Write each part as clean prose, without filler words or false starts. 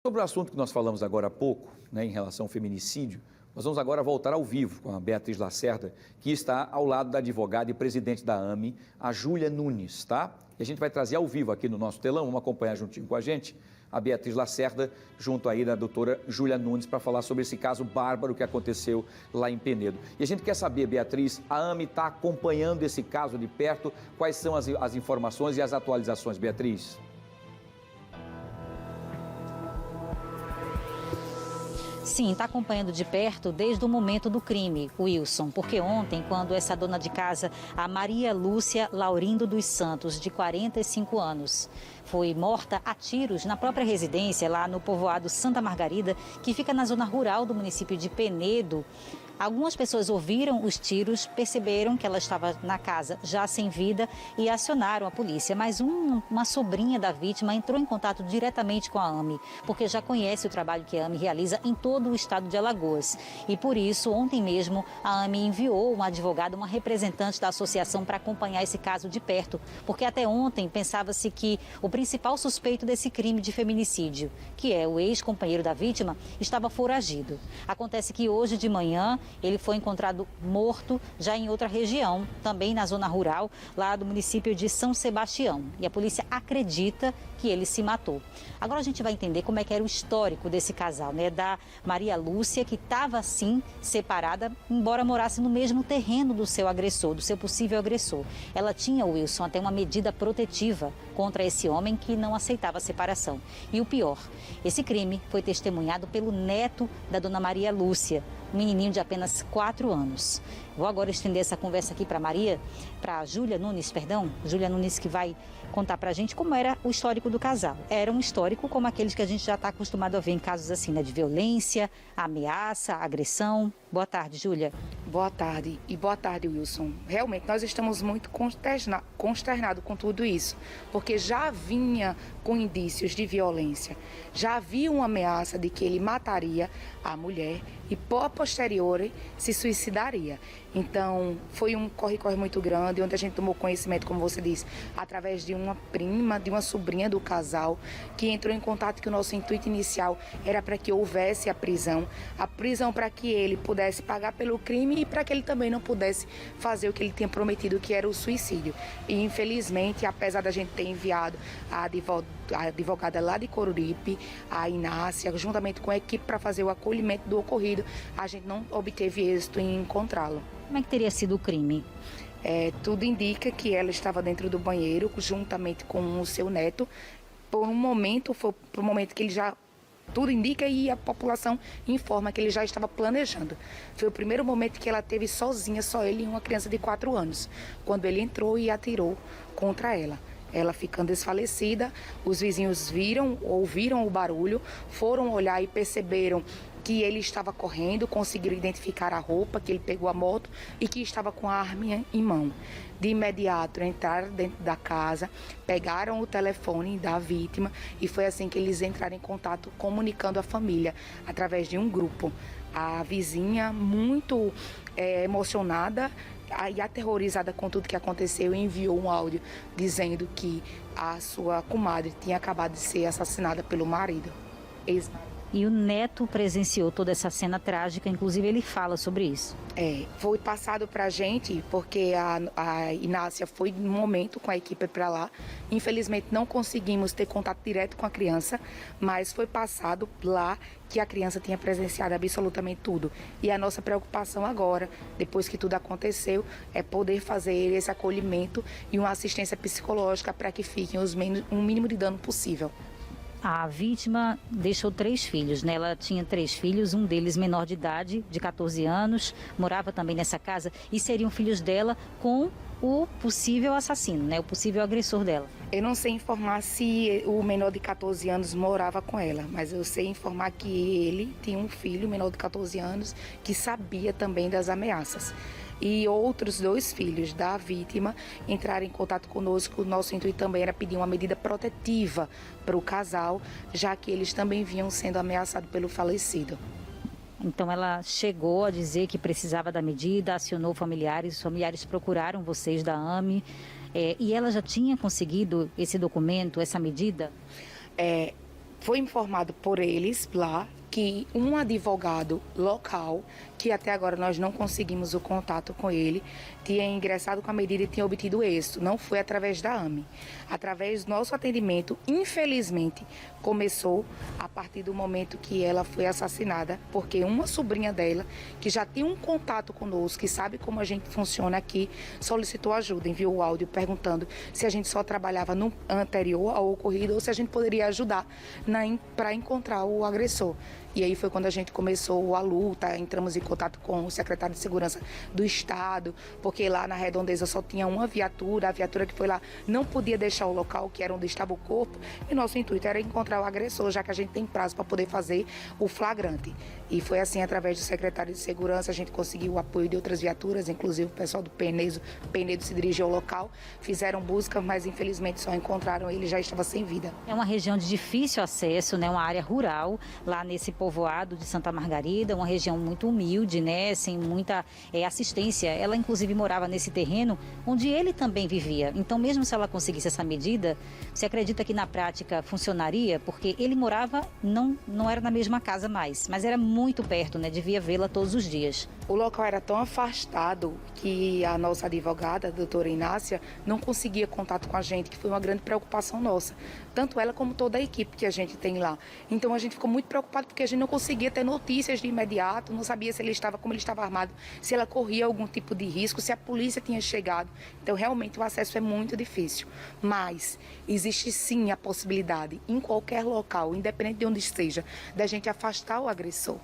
Sobre o assunto que nós falamos agora há pouco, né, em relação ao feminicídio, nós vamos agora voltar ao vivo com a Beatriz Lacerda, que está ao lado da advogada e presidente da AME, a Júlia Nunes, tá? E a gente vai trazer ao vivo aqui no nosso telão, vamos acompanhar juntinho com a gente, a Beatriz Lacerda, junto aí da doutora Júlia Nunes, para falar sobre esse caso bárbaro que aconteceu lá em Penedo. E a gente quer saber, Beatriz, a AME está acompanhando esse caso de perto, quais são as informações e as atualizações, Beatriz? Sim, está acompanhando de perto desde o momento do crime, Wilson, porque ontem, quando essa dona de casa, a Maria Lúcia Laurindo dos Santos, de 45 anos, foi morta a tiros na própria residência, lá no povoado Santa Margarida, que fica na zona rural do município de Penedo. Algumas pessoas ouviram os tiros, perceberam que ela estava na casa já sem vida e acionaram a polícia. Mas uma sobrinha da vítima entrou em contato diretamente com a AME, porque já conhece o trabalho que a AME realiza em todo o estado de Alagoas. E por isso, ontem mesmo, a AME enviou uma advogada, uma representante da associação para acompanhar esse caso de perto, porque até ontem pensava-se que o principal suspeito desse crime de feminicídio, que é o ex-companheiro da vítima, estava foragido. Acontece que hoje de manhã ele foi encontrado morto já em outra região, também na zona rural, lá do município de São Sebastião. E a polícia acredita que ele se matou. Agora a gente vai entender como é que era o histórico desse casal, né? Da Maria Lúcia, que estava sim separada, embora morasse no mesmo terreno do seu agressor, do seu possível agressor. Ela tinha, Wilson, até uma medida protetiva contra esse homem que não aceitava a separação. E o pior, esse crime foi testemunhado pelo neto da dona Maria Lúcia, um menininho de apenas 4 anos. Vou agora estender essa conversa aqui para Júlia Nunes, Júlia Nunes, que vai contar para a gente como era o histórico do casal. Era um histórico como aqueles que a gente já está acostumado a ver em casos assim, né, de violência, ameaça, agressão. Boa tarde, Júlia. Boa tarde e boa tarde, Wilson. Realmente nós estamos muito consternados com tudo isso, porque já vinha com indícios de violência, já havia uma ameaça de que ele mataria a mulher e, por posteriori, se suicidaria. Então, foi um corre-corre muito grande, onde a gente tomou conhecimento, como você disse, através de uma prima, de uma sobrinha do casal, que entrou em contato, que o nosso intuito inicial era para que houvesse a prisão para que ele pudesse pagar pelo crime e para que ele também não pudesse fazer o que ele tinha prometido, que era o suicídio. E, infelizmente, apesar da gente ter enviado a advogada lá de Coruripe, a Inácia, juntamente com a equipe para fazer o acolhimento do ocorrido, a gente não obteve êxito em encontrá-lo. Como é que teria sido o crime? Tudo indica que ela estava dentro do banheiro, juntamente com o seu neto. Foi um momento que ele já... Tudo indica e a população informa que ele já estava planejando. Foi o primeiro momento que ela teve sozinha, só ele e uma criança de 4 anos, quando ele entrou e atirou contra ela. Ela ficando desfalecida, os vizinhos ouviram o barulho, foram olhar e perceberam que ele estava correndo, conseguiram identificar a roupa, que ele pegou a moto e que estava com a arma em mão. De imediato entraram dentro da casa, pegaram o telefone da vítima e foi assim que eles entraram em contato, comunicando a família através de um grupo. A vizinha, muito emocionada e aterrorizada com tudo que aconteceu, enviou um áudio dizendo que a sua comadre tinha acabado de ser assassinada pelo marido, ex-marido. E o neto presenciou toda essa cena trágica, inclusive ele fala sobre isso. Foi passado para a gente, porque a Inácia foi no momento com a equipe para lá. Infelizmente não conseguimos ter contato direto com a criança, mas foi passado lá que a criança tinha presenciado absolutamente tudo. E a nossa preocupação agora, depois que tudo aconteceu, é poder fazer esse acolhimento e uma assistência psicológica para que fiquem o mínimo de dano possível. A vítima deixou 3 filhos, né? Ela tinha 3 filhos, um deles menor de idade, de 14 anos, morava também nessa casa e seriam filhos dela com o possível assassino, né? O possível agressor dela. Eu não sei informar se o menor de 14 anos morava com ela, mas eu sei informar que ele tinha um filho menor de 14 anos que sabia também das ameaças. E outros 2 filhos da vítima entraram em contato conosco. O nosso intuito também era pedir uma medida protetiva para o casal, já que eles também vinham sendo ameaçados pelo falecido. Então ela chegou a dizer que precisava da medida, acionou familiares, os familiares procuraram vocês da AME, e ela já tinha conseguido esse documento, essa medida? Foi informado por eles lá que um advogado local, que até agora nós não conseguimos o contato com ele, tinha ingressado com a medida e tinha obtido êxito. Não foi através da AME. Através do nosso atendimento, infelizmente, começou a partir do momento que ela foi assassinada, porque uma sobrinha dela, que já tinha um contato conosco, que sabe como a gente funciona aqui, solicitou ajuda, enviou o áudio perguntando se a gente só trabalhava no anterior ao ocorrido ou se a gente poderia ajudar para encontrar o agressor. E aí foi quando a gente começou a luta, entramos em contato com o secretário de Segurança do Estado, porque lá na Redondeza só tinha uma viatura, a viatura que foi lá não podia deixar o local, que era onde estava o corpo, e nosso intuito era encontrar o agressor, já que a gente tem prazo para poder fazer o flagrante. E foi assim, através do secretário de Segurança, a gente conseguiu o apoio de outras viaturas, inclusive o pessoal do Penedo se dirigiu ao local, fizeram busca, mas infelizmente só encontraram ele, já estava sem vida. É uma região de difícil acesso, né? Uma área rural, lá nesse povoado de Santa Margarida, uma região muito humilde, né? Sem muita assistência. Ela, inclusive, morava nesse terreno onde ele também vivia. Então, mesmo se ela conseguisse essa medida, você acredita que na prática funcionaria? Porque ele morava, não era na mesma casa mais, mas era muito perto, né? Devia vê-la todos os dias. O local era tão afastado que a nossa advogada, a doutora Inácia, não conseguia contato com a gente, que foi uma grande preocupação nossa. Tanto ela como toda a equipe que a gente tem lá. Então, a gente ficou muito preocupado porque a gente não conseguia ter notícias de imediato, não sabia se ele estava, como ele estava armado, se ela corria algum tipo de risco, se a polícia tinha chegado. Então, realmente, o acesso é muito difícil. Mas existe sim a possibilidade, em qualquer local, independente de onde esteja, da gente afastar o agressor.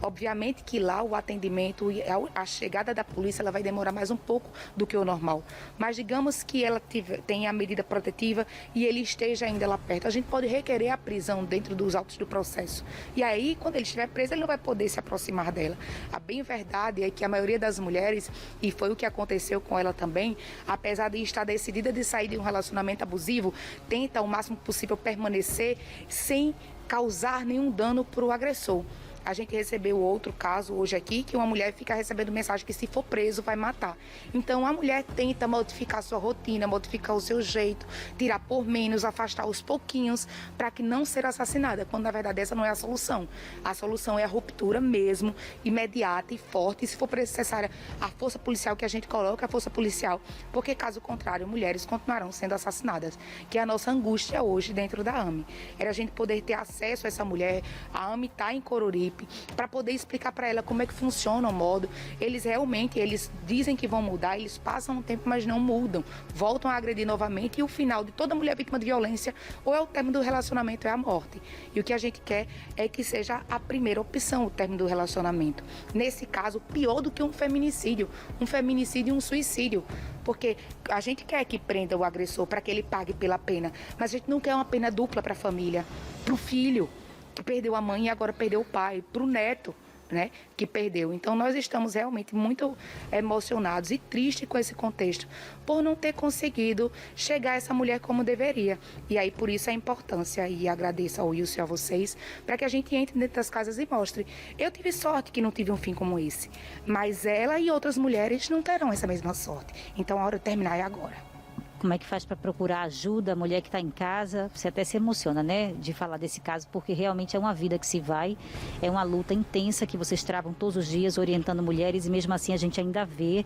Obviamente que lá o atendimento, a chegada da polícia, ela vai demorar mais um pouco do que o normal. Mas digamos que ela tenha a medida protetiva e ele esteja ainda lá perto. A gente pode requerer a prisão dentro dos autos do processo. E aí, quando ele estiver preso, ele não vai poder se aproximar dela. A bem verdade é que a maioria das mulheres, e foi o que aconteceu com ela também, apesar de estar decidida de sair de um relacionamento abusivo, tenta o máximo possível permanecer sem causar nenhum dano para o agressor. A gente recebeu outro caso hoje aqui, que uma mulher fica recebendo mensagem que se for preso vai matar. Então a mulher tenta modificar sua rotina, modificar o seu jeito, tirar por menos, afastar aos pouquinhos, para que não ser assassinada, quando na verdade essa não é a solução. A solução é a ruptura mesmo, imediata e forte, e se for necessária a força policial que a gente coloca, a força policial, porque caso contrário, mulheres continuarão sendo assassinadas, que é a nossa angústia hoje dentro da AME. Era a gente poder ter acesso a essa mulher, a AME está em Coruripe, para poder explicar para ela como é que funciona o modo. Eles dizem que vão mudar, eles passam um tempo, mas não mudam. Voltam a agredir novamente e o final de toda mulher vítima de violência ou é o término do relacionamento, é a morte. E o que a gente quer é que seja a primeira opção, o término do relacionamento. Nesse caso, pior do que um feminicídio e um suicídio. Porque a gente quer que prenda o agressor para que ele pague pela pena, mas a gente não quer uma pena dupla para a família, para o filho que perdeu a mãe e agora perdeu o pai, para o neto, né, que perdeu. Então, nós estamos realmente muito emocionados e tristes com esse contexto, por não ter conseguido chegar a essa mulher como deveria. E aí, por isso, a importância, e agradeço ao Wilson e a vocês, para que a gente entre dentro das casas e mostre. Eu tive sorte que não tive um fim como esse, mas ela e outras mulheres não terão essa mesma sorte. Então, a hora de terminar é agora. Como é que faz para procurar ajuda, a mulher que está em casa? Você até se emociona, né, de falar desse caso, porque realmente é uma vida que se vai, é uma luta intensa que vocês travam todos os dias, orientando mulheres, e mesmo assim a gente ainda vê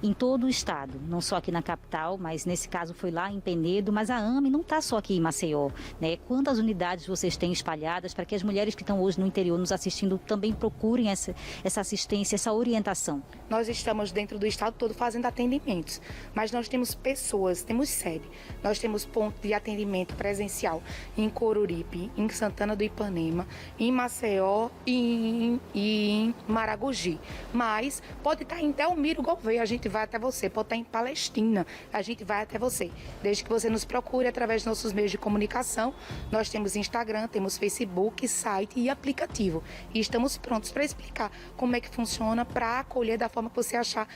em todo o estado, não só aqui na capital, mas nesse caso foi lá em Penedo, mas a AME não está só aqui em Maceió, né? Quantas unidades vocês têm espalhadas para que as mulheres que estão hoje no interior nos assistindo também procurem essa assistência, essa orientação? Nós estamos dentro do estado todo fazendo atendimentos, mas nós temos pessoas, temos sede, nós temos ponto de atendimento presencial em Coruripe, em Santana do Ipanema, em Maceió e em Maragogi. Mas pode estar em Delmiro Gouveia, a gente vai até você, pode estar em Palestina, a gente vai até você. Desde que você nos procure através dos nossos meios de comunicação, nós temos Instagram, temos Facebook, site e aplicativo. E estamos prontos para explicar como é que funciona, para acolher da forma que você achar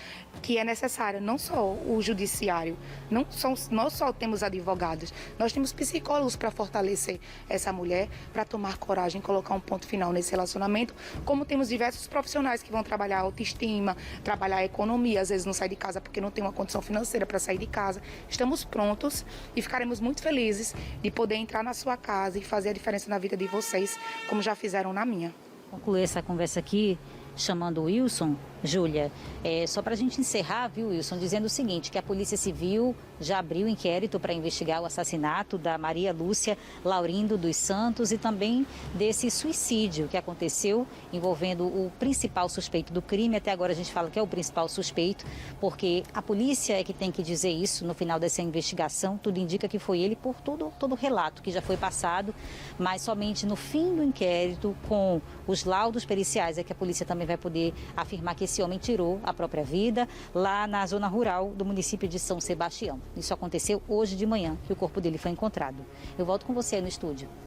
que é necessária, não só o judiciário, não nós só temos advogados, nós temos psicólogos para fortalecer essa mulher, para tomar coragem, colocar um ponto final nesse relacionamento, como temos diversos profissionais que vão trabalhar a autoestima, trabalhar a economia, às vezes não sai de casa porque não tem uma condição financeira para sair de casa. Estamos prontos e ficaremos muito felizes de poder entrar na sua casa e fazer a diferença na vida de vocês, como já fizeram na minha. Concluir essa conversa aqui, chamando o Wilson, Júlia, só para a gente encerrar, viu, Wilson, dizendo o seguinte, que a Polícia Civil já abriu inquérito para investigar o assassinato da Maria Lúcia Laurindo dos Santos e também desse suicídio que aconteceu envolvendo o principal suspeito do crime. Até agora a gente fala que é o principal suspeito, porque a polícia é que tem que dizer isso no final dessa investigação. Tudo indica que foi ele por todo o relato que já foi passado, mas somente no fim do inquérito, com os laudos periciais, é que a polícia também vai poder afirmar que esse homem tirou a própria vida lá na zona rural do município de São Sebastião. Isso aconteceu hoje de manhã, que o corpo dele foi encontrado. Eu volto com você aí no estúdio.